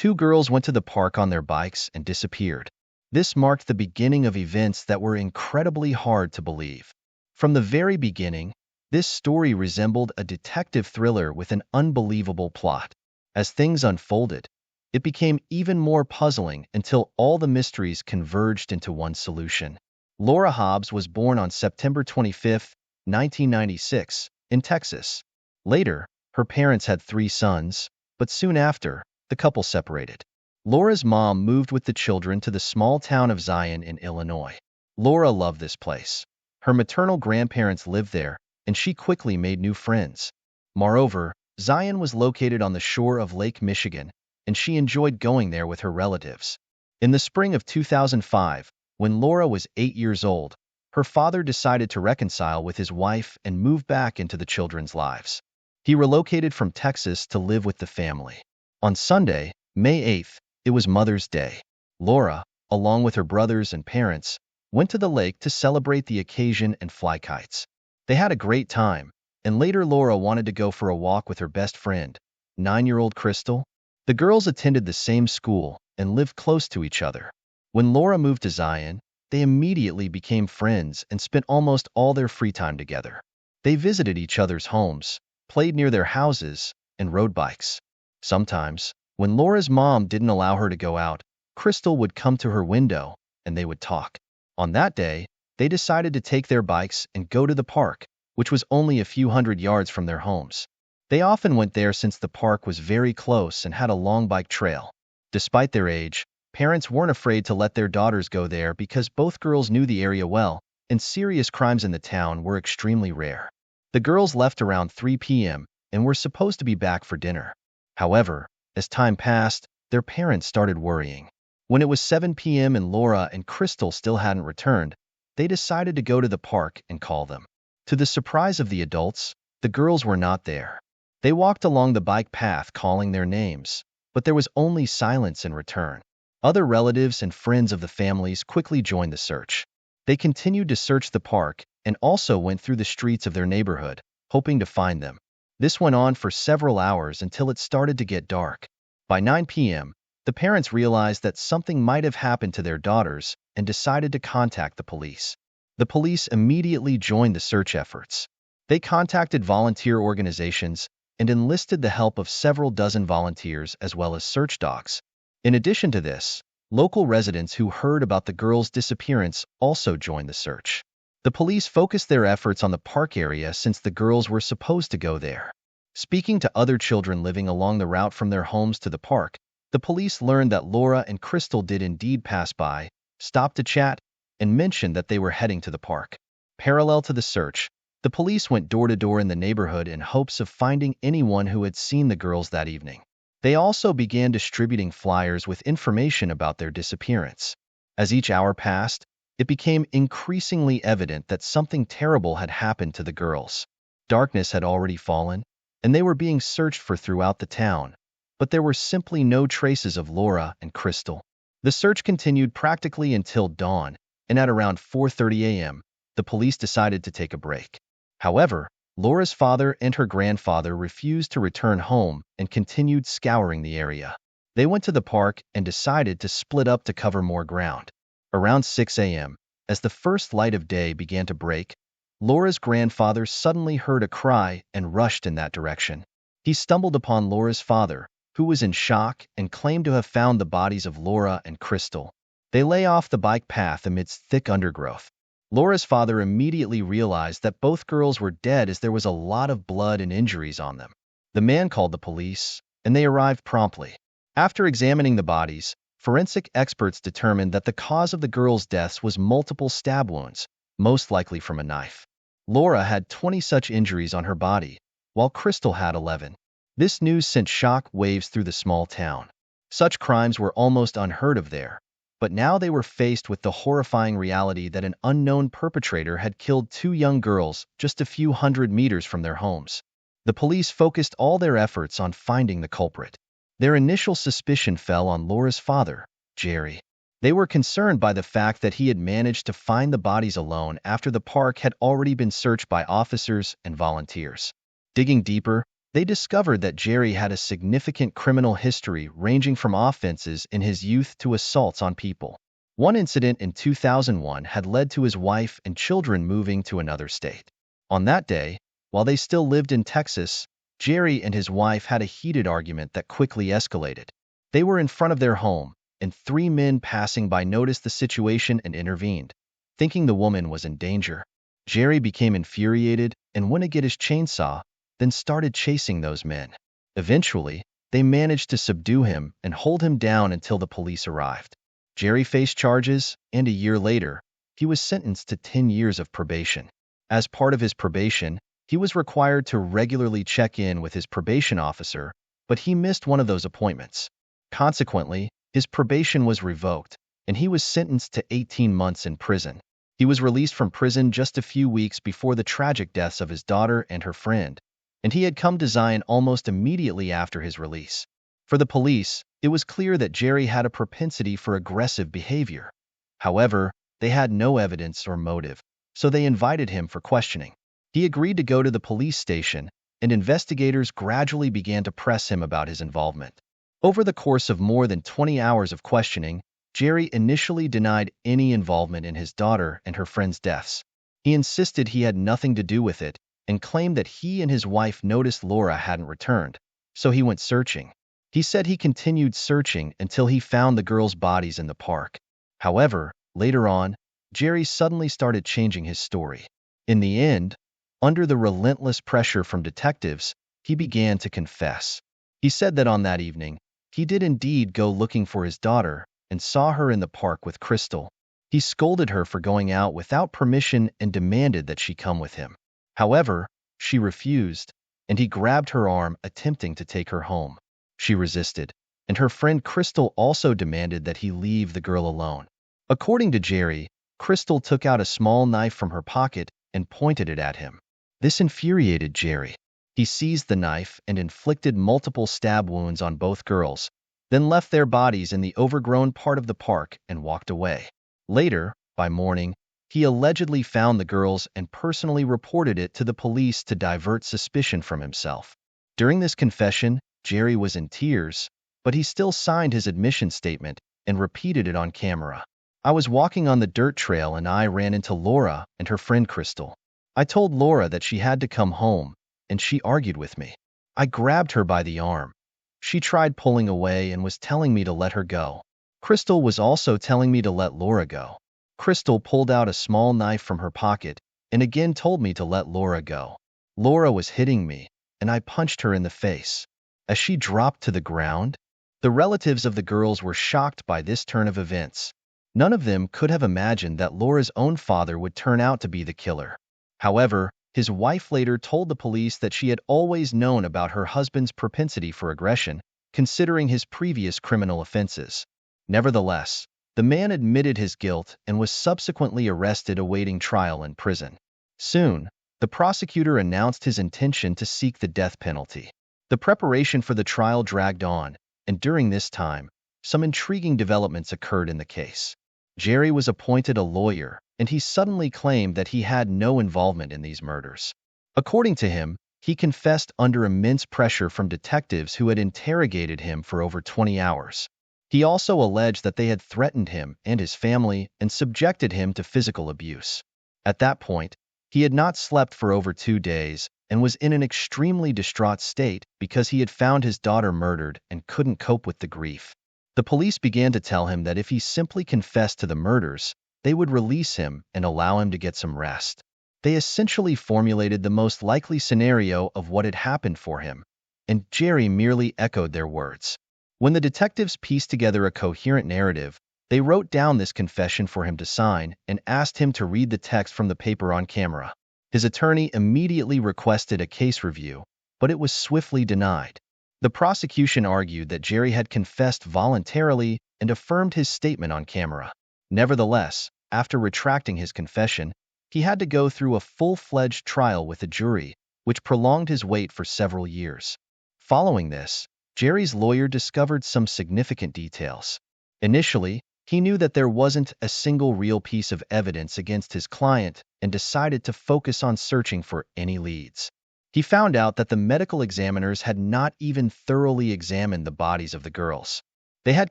two girls went to the park on their bikes and disappeared. This marked the beginning of events that were incredibly hard to believe. From the very beginning, this story resembled a detective thriller with an unbelievable plot. As things unfolded, it became even more puzzling until all the mysteries converged into one solution. Laura Hobbs was born on September 25, 1996, in Texas. Later, her parents had three sons, but soon after, the couple separated. Laura's mom moved with the children to the small town of Zion in Illinois. Laura loved this place. Her maternal grandparents lived there, and she quickly made new friends. Moreover, Zion was located on the shore of Lake Michigan, and she enjoyed going there with her relatives. In the spring of 2005, when Laura was 8 years old, her father decided to reconcile with his wife and move back into the children's lives. He relocated from Texas to live with the family. On Sunday, May 8th, it was Mother's Day. Laura, along with her brothers and parents, went to the lake to celebrate the occasion and fly kites. They had a great time, and later Laura wanted to go for a walk with her best friend, 9-year-old Crystal. The girls attended the same school and lived close to each other. When Laura moved to Zion, they immediately became friends and spent almost all their free time together. They visited each other's homes, played near their houses, and rode bikes. Sometimes, when Laura's mom didn't allow her to go out, Crystal would come to her window, and they would talk. On that day, they decided to take their bikes and go to the park, which was only a few hundred yards from their homes. They often went there since the park was very close and had a long bike trail. Despite their age, parents weren't afraid to let their daughters go there because both girls knew the area well, and serious crimes in the town were extremely rare. The girls left around 3 p.m. and were supposed to be back for dinner. However, as time passed, their parents started worrying. When it was 7 p.m. and Laura and Crystal still hadn't returned, they decided to go to the park and call them. To the surprise of the adults, the girls were not there. They walked along the bike path calling their names, but there was only silence in return. Other relatives and friends of the families quickly joined the search. They continued to search the park and also went through the streets of their neighborhood, hoping to find them. This went on for several hours until it started to get dark. By 9 p.m., the parents realized that something might have happened to their daughters and decided to contact the police. The police immediately joined the search efforts. They contacted volunteer organizations and enlisted the help of several dozen volunteers as well as search dogs. In addition to this, local residents who heard about the girls' disappearance also joined the search. The police focused their efforts on the park area since the girls were supposed to go there. Speaking to other children living along the route from their homes to the park, the police learned that Laura and Crystal did indeed pass by, stopped to chat, and mentioned that they were heading to the park. Parallel to the search, the police went door to door in the neighborhood in hopes of finding anyone who had seen the girls that evening. They also began distributing flyers with information about their disappearance. As each hour passed, it became increasingly evident that something terrible had happened to the girls. Darkness had already fallen, and they were being searched for throughout the town, but there were simply no traces of Laura and Crystal. The search continued practically until dawn, and at around 4:30 a.m., the police decided to take a break. However, Laura's father and her grandfather refused to return home and continued scouring the area. They went to the park and decided to split up to cover more ground. Around 6 a.m., as the first light of day began to break, Laura's grandfather suddenly heard a cry and rushed in that direction. He stumbled upon Laura's father, who was in shock and claimed to have found the bodies of Laura and Crystal. They lay off the bike path amidst thick undergrowth. Laura's father immediately realized that both girls were dead as there was a lot of blood and injuries on them. The man called the police, and they arrived promptly. After examining the bodies, forensic experts determined that the cause of the girls' deaths was multiple stab wounds, most likely from a knife. Laura had 20 such injuries on her body, while Crystal had 11. This news sent shock waves through the small town. Such crimes were almost unheard of there, but now they were faced with the horrifying reality that an unknown perpetrator had killed 2 young girls just a few hundred meters from their homes. The police focused all their efforts on finding the culprit. Their initial suspicion fell on Laura's father, Jerry. They were concerned by the fact that he had managed to find the bodies alone after the park had already been searched by officers and volunteers. Digging deeper, They discovered that Jerry had a significant criminal history ranging from offenses in his youth to assaults on people. One incident in 2001 had led to his wife and children moving to another state. On that day, while they still lived in Texas, Jerry and his wife had a heated argument that quickly escalated. They were in front of their home, and three men passing by noticed the situation and intervened. Thinking the woman was in danger, Jerry became infuriated and went to get his chainsaw, then started chasing those men. Eventually, they managed to subdue him and hold him down until the police arrived. Jerry faced charges, and a year later, he was sentenced to 10 years of probation. As part of his probation, he was required to regularly check in with his probation officer, but he missed one of those appointments. Consequently, his probation was revoked, and he was sentenced to 18 months in prison. He was released from prison just a few weeks before the tragic deaths of his daughter and her friend, and he had come to Zion almost immediately after his release. For the police, it was clear that Jerry had a propensity for aggressive behavior. However, they had no evidence or motive, so they invited him for questioning. He agreed to go to the police station, and investigators gradually began to press him about his involvement. Over the course of more than 20 hours of questioning, Jerry initially denied any involvement in his daughter and her friend's deaths. He insisted he had nothing to do with it and claimed that he and his wife noticed Laura hadn't returned, so he went searching. He said he continued searching until he found the girls' bodies in the park. However, later on, Jerry suddenly started changing his story. In the end, under the relentless pressure from detectives, he began to confess. He said that on that evening, he did indeed go looking for his daughter and saw her in the park with Crystal. He scolded her for going out without permission and demanded that she come with him. However, she refused, and he grabbed her arm, attempting to take her home. She resisted, and her friend Crystal also demanded that he leave the girl alone. According to Jerry, Crystal took out a small knife from her pocket and pointed it at him. This infuriated Jerry. He seized the knife and inflicted multiple stab wounds on both girls, then left their bodies in the overgrown part of the park and walked away. Later, by morning, he allegedly found the girls and personally reported it to the police to divert suspicion from himself. During this confession, Jerry was in tears, but he still signed his admission statement and repeated it on camera. I was walking on the dirt trail and I ran into Laura and her friend Crystal. I told Laura that she had to come home, and she argued with me. I grabbed her by the arm. She tried pulling away and was telling me to let her go. Crystal was also telling me to let Laura go. Crystal pulled out a small knife from her pocket and again told me to let Laura go. Laura was hitting me, and I punched her in the face. As she dropped to the ground, the relatives of the girls were shocked by this turn of events. None of them could have imagined that Laura's own father would turn out to be the killer. However, his wife later told the police that she had always known about her husband's propensity for aggression, considering his previous criminal offenses. Nevertheless, the man admitted his guilt and was subsequently arrested awaiting trial in prison. Soon, the prosecutor announced his intention to seek the death penalty. The preparation for the trial dragged on, and during this time, some intriguing developments occurred in the case. Jerry was appointed a lawyer, and he suddenly claimed that he had no involvement in these murders. According to him, he confessed under immense pressure from detectives who had interrogated him for over 20 hours. He also alleged that they had threatened him and his family and subjected him to physical abuse. At that point, he had not slept for over 2 days and was in an extremely distraught state because he had found his daughter murdered and couldn't cope with the grief. The police began to tell him that if he simply confessed to the murders, they would release him and allow him to get some rest. They essentially formulated the most likely scenario of what had happened for him, and Jerry merely echoed their words. When the detectives pieced together a coherent narrative, they wrote down this confession for him to sign and asked him to read the text from the paper on camera. His attorney immediately requested a case review, but it was swiftly denied. The prosecution argued that Jerry had confessed voluntarily and affirmed his statement on camera. Nevertheless, after retracting his confession, he had to go through a full-fledged trial with a jury, which prolonged his wait for several years. Following this, Jerry's lawyer discovered some significant details. Initially, he knew that there wasn't a single real piece of evidence against his client and decided to focus on searching for any leads. He found out that the medical examiners had not even thoroughly examined the bodies of the girls. They had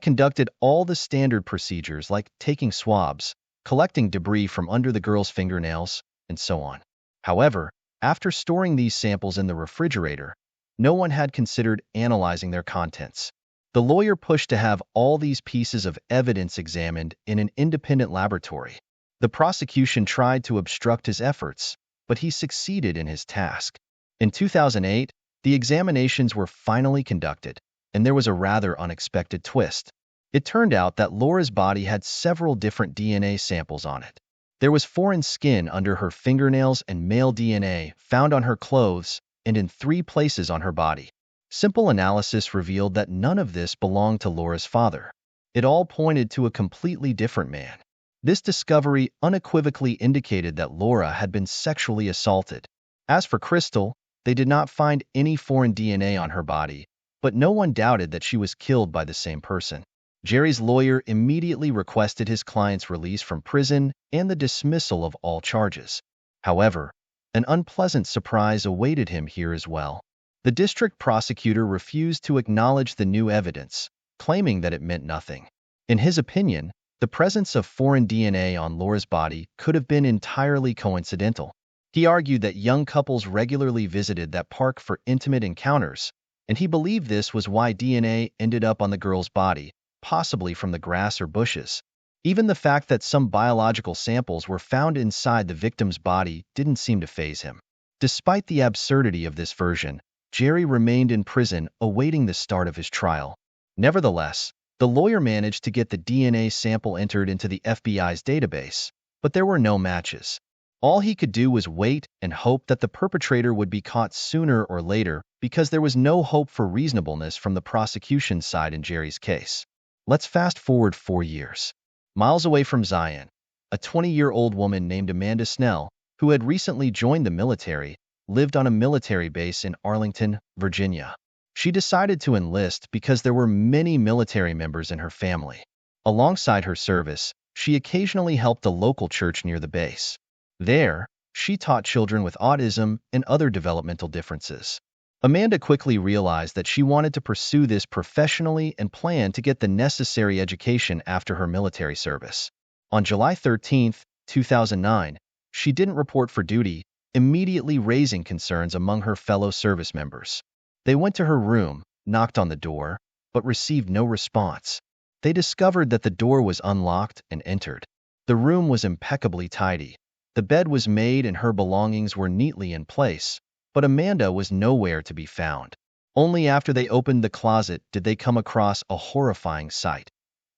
conducted all the standard procedures like taking swabs, collecting debris from under the girls' fingernails, and so on. However, after storing these samples in the refrigerator, no one had considered analyzing their contents. The lawyer pushed to have all these pieces of evidence examined in an independent laboratory. The prosecution tried to obstruct his efforts, but he succeeded in his task. In 2008, the examinations were finally conducted, and there was a rather unexpected twist. It turned out that Laura's body had several different DNA samples on it. There was foreign skin under her fingernails and male DNA found on her clothes and in 3 places on her body. Simple analysis revealed that none of this belonged to Laura's father. It all pointed to a completely different man. This discovery unequivocally indicated that Laura had been sexually assaulted. As for Crystal, they did not find any foreign DNA on her body, but no one doubted that she was killed by the same person. Jerry's lawyer immediately requested his client's release from prison and the dismissal of all charges. However, an unpleasant surprise awaited him here as well. The district prosecutor refused to acknowledge the new evidence, claiming that it meant nothing. In his opinion, the presence of foreign DNA on Laura's body could have been entirely coincidental. He argued that young couples regularly visited that park for intimate encounters, and he believed this was why DNA ended up on the girl's body, possibly from the grass or bushes. Even the fact that some biological samples were found inside the victim's body didn't seem to faze him. Despite the absurdity of this version, Jerry remained in prison awaiting the start of his trial. Nevertheless, the lawyer managed to get the DNA sample entered into the FBI's database, but there were no matches. All he could do was wait and hope that the perpetrator would be caught sooner or later because there was no hope for reasonableness from the prosecution's side in Jerry's case. Let's fast forward 4 years. Miles away from Zion, a 20-year-old woman named Amanda Snell, who had recently joined the military, lived on a military base in Arlington, Virginia. She decided to enlist because there were many military members in her family. Alongside her service, she occasionally helped a local church near the base. There, she taught children with autism and other developmental differences. Amanda quickly realized that she wanted to pursue this professionally and planned to get the necessary education after her military service. On July 13, 2009, she didn't report for duty, immediately raising concerns among her fellow service members. They went to her room, knocked on the door, but received no response. They discovered that the door was unlocked and entered. The room was impeccably tidy. The bed was made and her belongings were neatly in place, but Amanda was nowhere to be found. Only after they opened the closet did they come across a horrifying sight.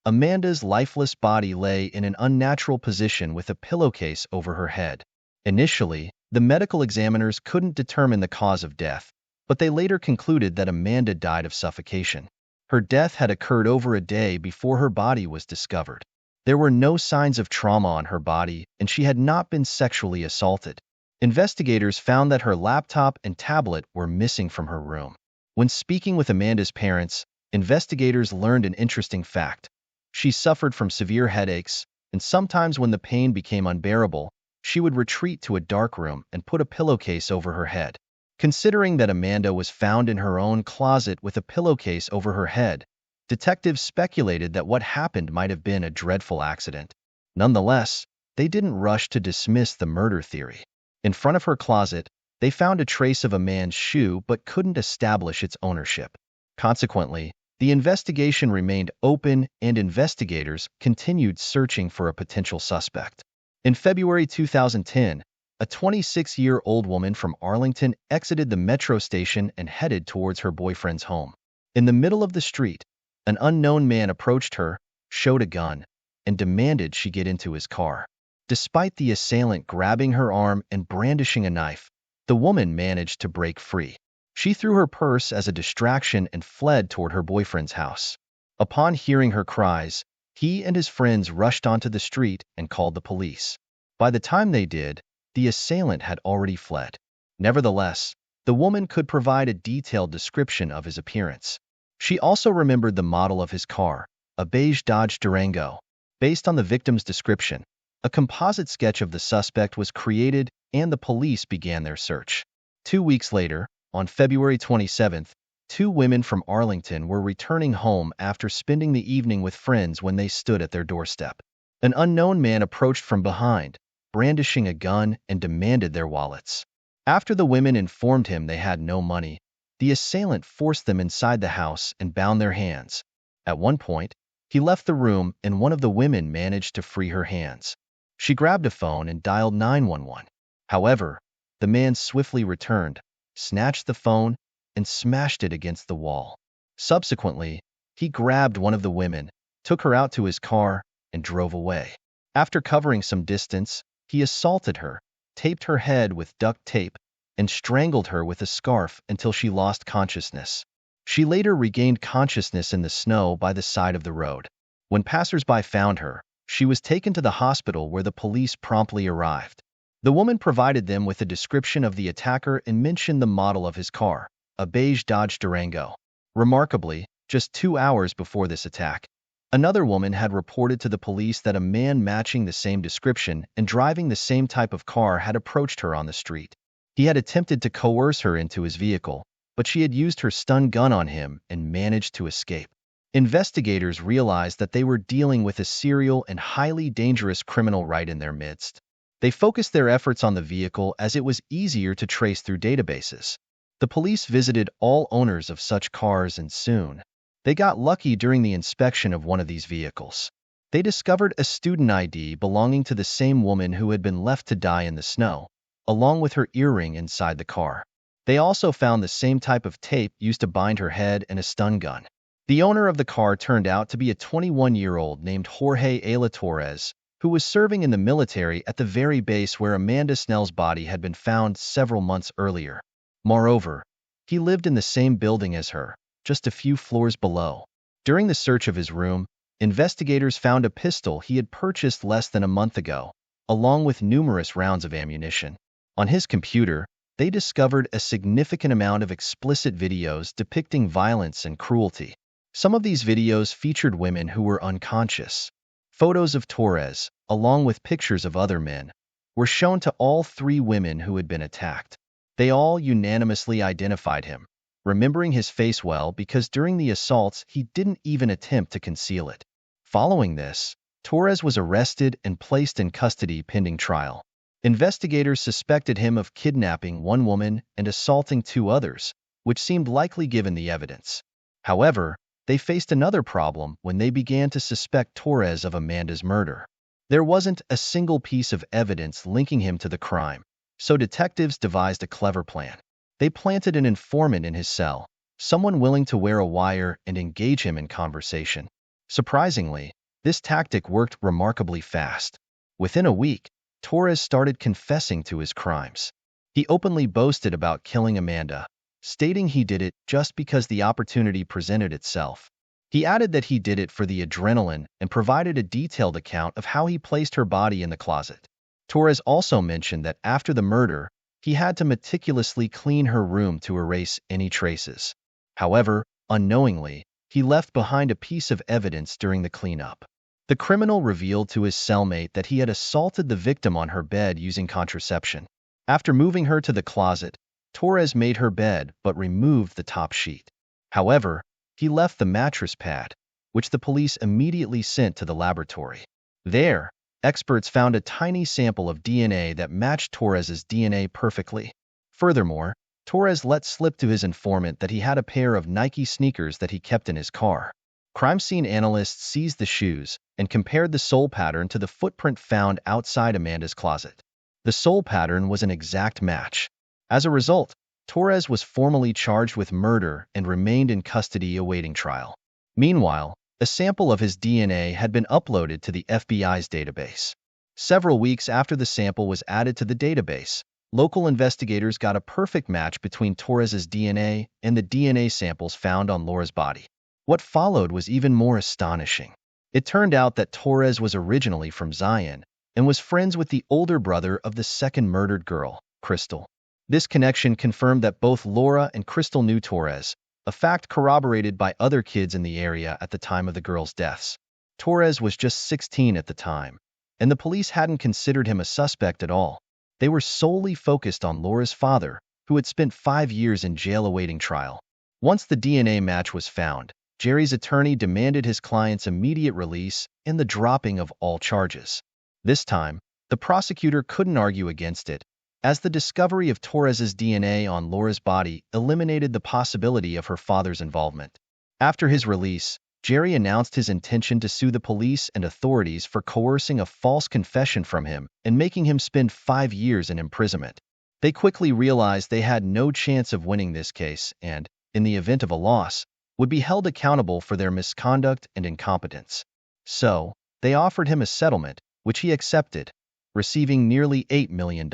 Amanda's lifeless body lay in an unnatural position with a pillowcase over her head. Initially, the medical examiners couldn't determine the cause of death, but they later concluded that Amanda died of suffocation. Her death had occurred over a day before her body was discovered. There were no signs of trauma on her body, and she had not been sexually assaulted. Investigators found that her laptop and tablet were missing from her room. When speaking with Amanda's parents, investigators learned an interesting fact. She suffered from severe headaches, and sometimes when the pain became unbearable, she would retreat to a dark room and put a pillowcase over her head. Considering that Amanda was found in her own closet with a pillowcase over her head, detectives speculated that what happened might have been a dreadful accident. Nonetheless, they didn't rush to dismiss the murder theory. In front of her closet, they found a trace of a man's shoe but couldn't establish its ownership. Consequently, the investigation remained open and investigators continued searching for a potential suspect. In February 2010, a 26-year-old woman from Arlington exited the metro station and headed towards her boyfriend's home. In the middle of the street, an unknown man approached her, showed a gun, and demanded she get into his car. Despite the assailant grabbing her arm and brandishing a knife, the woman managed to break free. She threw her purse as a distraction and fled toward her boyfriend's house. Upon hearing her cries, he and his friends rushed onto the street and called the police. By the time they did, the assailant had already fled. Nevertheless, the woman could provide a detailed description of his appearance. She also remembered the model of his car, a beige Dodge Durango. Based on the victim's description, a composite sketch of the suspect was created and the police began their search. 2 weeks later, on February 27th, two women from Arlington were returning home after spending the evening with friends when they stood at their doorstep. An unknown man approached from behind, brandishing a gun, and demanded their wallets. After the women informed him they had no money, the assailant forced them inside the house and bound their hands. At one point, he left the room and one of the women managed to free her hands. She grabbed a phone and dialed 911. However, the man swiftly returned, snatched the phone, and smashed it against the wall. Subsequently, he grabbed one of the women, took her out to his car, and drove away. After covering some distance, he assaulted her, taped her head with duct tape, and strangled her with a scarf until she lost consciousness. She later regained consciousness in the snow by the side of the road. When passersby found her, she was taken to the hospital where the police promptly arrived. The woman provided them with a description of the attacker and mentioned the model of his car, a beige Dodge Durango. Remarkably, just 2 hours before this attack, another woman had reported to the police that a man matching the same description and driving the same type of car had approached her on the street. He had attempted to coerce her into his vehicle, but she had used her stun gun on him and managed to escape. Investigators realized that they were dealing with a serial and highly dangerous criminal right in their midst. They focused their efforts on the vehicle as it was easier to trace through databases. The police visited all owners of such cars and soon, they got lucky during the inspection of one of these vehicles. They discovered a student ID belonging to the same woman who had been left to die in the snow, along with her earring inside the car. They also found the same type of tape used to bind her head and a stun gun. The owner of the car turned out to be a 21-year-old named Jorge Ayla Torres, who was serving in the military at the very base where Amanda Snell's body had been found several months earlier. Moreover, he lived in the same building as her, just a few floors below. During the search of his room, investigators found a pistol he had purchased less than a month ago, along with numerous rounds of ammunition. On his computer, they discovered a significant amount of explicit videos depicting violence and cruelty. Some of these videos featured women who were unconscious. Photos of Torres, along with pictures of other men, were shown to all three women who had been attacked. They all unanimously identified him, remembering his face well because during the assaults he didn't even attempt to conceal it. Following this, Torres was arrested and placed in custody pending trial. Investigators suspected him of kidnapping one woman and assaulting two others, which seemed likely given the evidence. However, they faced another problem when they began to suspect Torres of Amanda's murder. There wasn't a single piece of evidence linking him to the crime, so detectives devised a clever plan. They planted an informant in his cell, someone willing to wear a wire and engage him in conversation. Surprisingly, this tactic worked remarkably fast. Within a week, Torres started confessing to his crimes. He openly boasted about killing Amanda, stating he did it just because the opportunity presented itself. He added that he did it for the adrenaline and provided a detailed account of how he placed her body in the closet. Torres also mentioned that after the murder, he had to meticulously clean her room to erase any traces. However, unknowingly, he left behind a piece of evidence during the cleanup. The criminal revealed to his cellmate that he had assaulted the victim on her bed using contraception. After moving her to the closet, Torres made her bed but removed the top sheet. However, he left the mattress pad, which the police immediately sent to the laboratory. There, experts found a tiny sample of DNA that matched Torres's DNA perfectly. Furthermore, Torres let slip to his informant that he had a pair of Nike sneakers that he kept in his car. Crime scene analysts seized the shoes and compared the sole pattern to the footprint found outside Amanda's closet. The sole pattern was an exact match. As a result, Torres was formally charged with murder and remained in custody awaiting trial. Meanwhile, a sample of his DNA had been uploaded to the FBI's database. Several weeks after the sample was added to the database, local investigators got a perfect match between Torres's DNA and the DNA samples found on Laura's body. What followed was even more astonishing. It turned out that Torres was originally from Zion and was friends with the older brother of the second murdered girl, Crystal. This connection confirmed that both Laura and Crystal knew Torres, a fact corroborated by other kids in the area at the time of the girls' deaths. Torres was just 16 at the time, and the police hadn't considered him a suspect at all. They were solely focused on Laura's father, who had spent 5 years in jail awaiting trial. Once the DNA match was found, Jerry's attorney demanded his client's immediate release and the dropping of all charges. This time, the prosecutor couldn't argue against it, as the discovery of Torres's DNA on Laura's body eliminated the possibility of her father's involvement. After his release, Jerry announced his intention to sue the police and authorities for coercing a false confession from him and making him spend 5 years in imprisonment. They quickly realized they had no chance of winning this case and, in the event of a loss, would be held accountable for their misconduct and incompetence. So, they offered him a settlement, which he accepted, receiving nearly $8 million.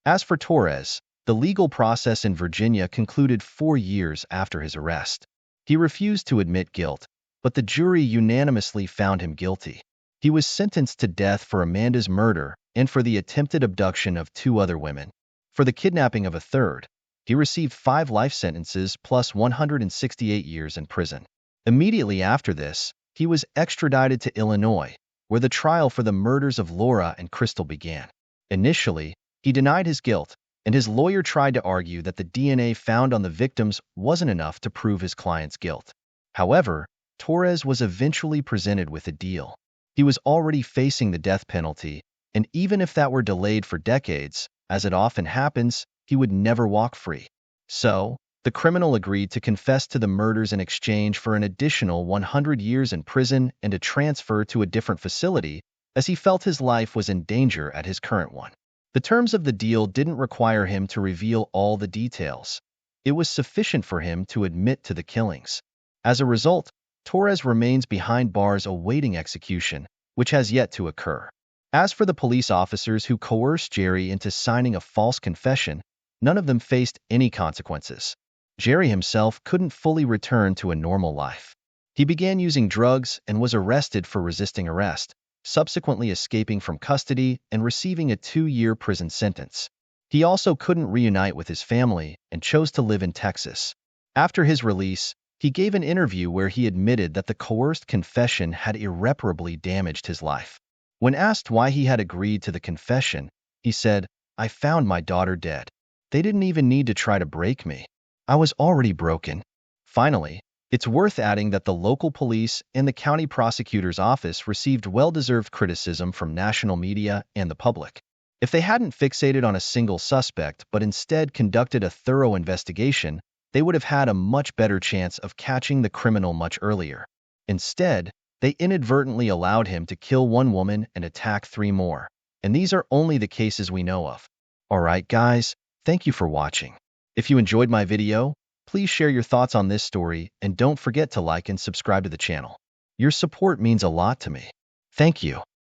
As for Torres, the legal process in Virginia concluded 4 years after his arrest. He refused to admit guilt, but the jury unanimously found him guilty. He was sentenced to death for Amanda's murder and for the attempted abduction of 2 other women. For the kidnapping of a third, he received 5 life sentences plus 168 years in prison. Immediately after this, he was extradited to Illinois, where the trial for the murders of Laura and Crystal began. Initially, he denied his guilt, and his lawyer tried to argue that the DNA found on the victims wasn't enough to prove his client's guilt. However, Torres was eventually presented with a deal. He was already facing the death penalty, and even if that were delayed for decades, as it often happens, he would never walk free. So, the criminal agreed to confess to the murders in exchange for an additional 100 years in prison and a transfer to a different facility, as he felt his life was in danger at his current one. The terms of the deal didn't require him to reveal all the details. It was sufficient for him to admit to the killings. As a result, Torres remains behind bars awaiting execution, which has yet to occur. As for the police officers who coerced Jerry into signing a false confession, none of them faced any consequences. Jerry himself couldn't fully return to a normal life. He began using drugs and was arrested for resisting arrest, subsequently escaping from custody and receiving a 2-year prison sentence. He also couldn't reunite with his family and chose to live in Texas. After his release, he gave an interview where he admitted that the coerced confession had irreparably damaged his life. When asked why he had agreed to the confession, he said, "I found my daughter dead. They didn't even need to try to break me. I was already broken." Finally, it's worth adding that the local police and the county prosecutor's office received well-deserved criticism from national media and the public. If they hadn't fixated on a single suspect but instead conducted a thorough investigation, they would have had a much better chance of catching the criminal much earlier. Instead, they inadvertently allowed him to kill 1 woman and attack 3 more. And these are only the cases we know of. Alright guys, thank you for watching. If you enjoyed my video, please share your thoughts on this story and don't forget to like and subscribe to the channel. Your support means a lot to me. Thank you.